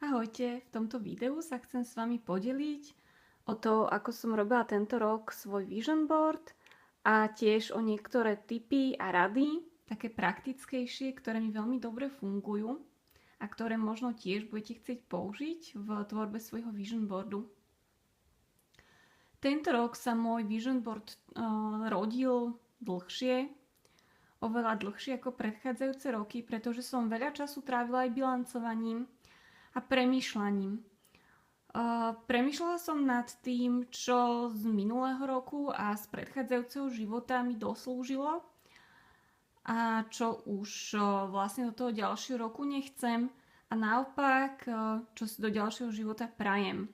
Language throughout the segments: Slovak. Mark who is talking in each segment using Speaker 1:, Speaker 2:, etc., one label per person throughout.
Speaker 1: Ahojte, v tomto videu sa chcem s vami podeliť o to, ako som robila tento rok svoj vision board a tiež o niektoré tipy a rady, také praktickejšie, ktoré mi veľmi dobre fungujú a ktoré možno tiež budete chcieť použiť v tvorbe svojho vision boardu. Tento rok sa môj vision board rodil dlhšie, oveľa dlhšie ako predchádzajúce roky, pretože som veľa času trávila aj bilancovaním a premýšľaním. Premýšľala som nad tým, čo z minulého roku a z predchádzajúceho života mi doslúžilo a čo už vlastne do toho ďalšieho roku nechcem a naopak, čo si do ďalšieho života prajem.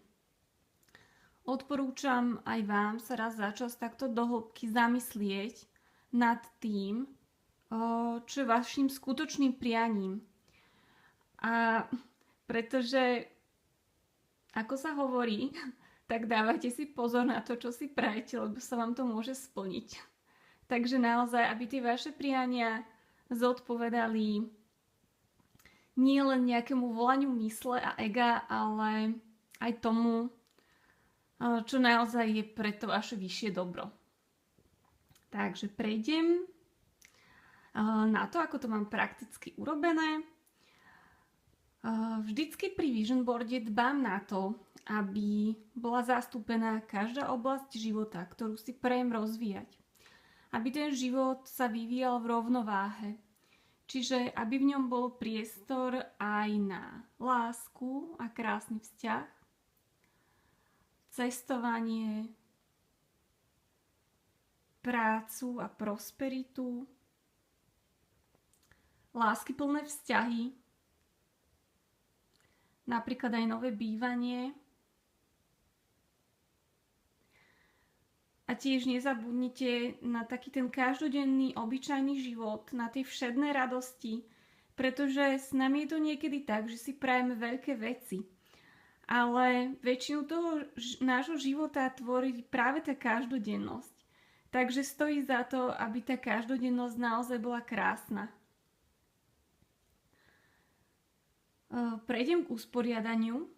Speaker 1: Odporúčam aj vám sa raz za čas takto do hĺbky zamyslieť nad tým, čo je vašim skutočným prianím. A pretože, ako sa hovorí, tak dávajte si pozor na to, čo si prajete, lebo sa vám to môže splniť. Takže naozaj, aby tie vaše priania zodpovedali nie len nejakému volaniu mysle a ega, ale aj tomu, čo naozaj je pre to vaše vyššie dobro. Takže prejdem na to, ako to mám prakticky urobené. Vždycky pri vision boarde dbám na to, aby bola zastúpená každá oblasť života, ktorú si prajem rozvíjať. Aby ten život sa vyvíjal v rovnováhe. Čiže aby v ňom bol priestor aj na lásku a krásny vzťah, cestovanie, prácu a prosperitu, láskyplné vzťahy, napríklad aj nové bývanie. A tiež nezabudnite na taký ten každodenný, obyčajný život, na tie všedné radosti, pretože s nami je to niekedy tak, že si prajeme veľké veci. Ale väčšinu toho nášho života tvorí práve tá každodennosť. Takže stojí za to, aby tá každodennosť naozaj bola krásna. Prejdem k usporiadaniu.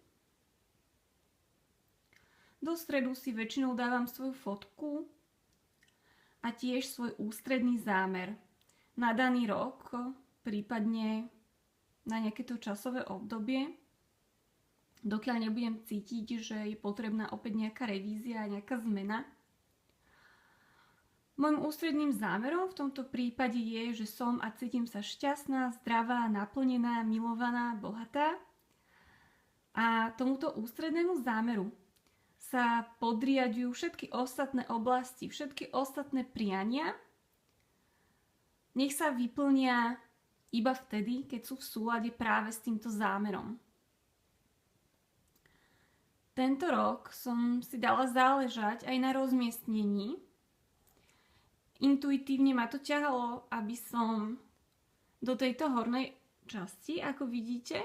Speaker 1: Do stredu si väčšinou dávam svoju fotku a tiež svoj ústredný zámer na daný rok, prípadne na nejaké to časové obdobie, dokiaľ nebudem cítiť, že je potrebná opäť nejaká revízia, nejaká zmena. Mojím ústredným zámerom v tomto prípade je, že som a cítim sa šťastná, zdravá, naplnená, milovaná, bohatá. A tomuto ústrednému zámeru sa podriadujú všetky ostatné oblasti, všetky ostatné priania. Nech sa vyplnia iba vtedy, keď sú v súlade práve s týmto zámerom. Tento rok som si dala záležať aj na rozmiestnení. Intuitívne ma to ťahalo, aby som do tejto hornej časti, ako vidíte,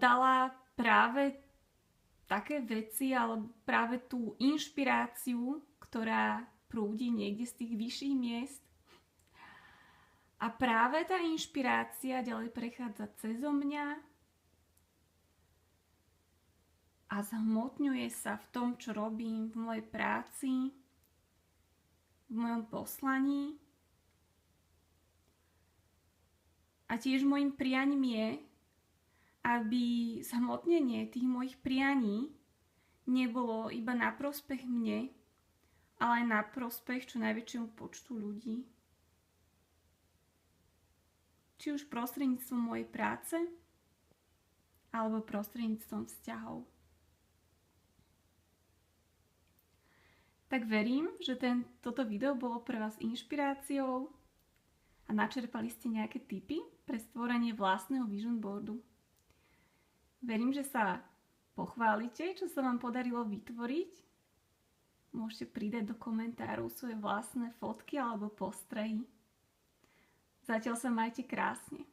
Speaker 1: dala práve také veci, alebo práve tú inšpiráciu, ktorá prúdi niekde z tých vyšších miest. A práve tá inšpirácia ďalej prechádza cezo mňa a zhmotňuje sa v tom, čo robím v mojej práci, v mojom poslaní. A tiež môjim prianím je, aby zhmotnenie tých mojich prianí nebolo iba na prospech mne, ale aj na prospech čo najväčšiemu počtu ľudí. Či už prostredníctvom mojej práce, alebo prostredníctvom vzťahov. Tak verím, že toto video bolo pre vás inšpiráciou a načerpali ste nejaké tipy pre stvorenie vlastného vision boardu. Verím, že sa pochválite, čo sa vám podarilo vytvoriť. Môžete pridať do komentárov svoje vlastné fotky alebo postrehy. Zatiaľ sa majte krásne.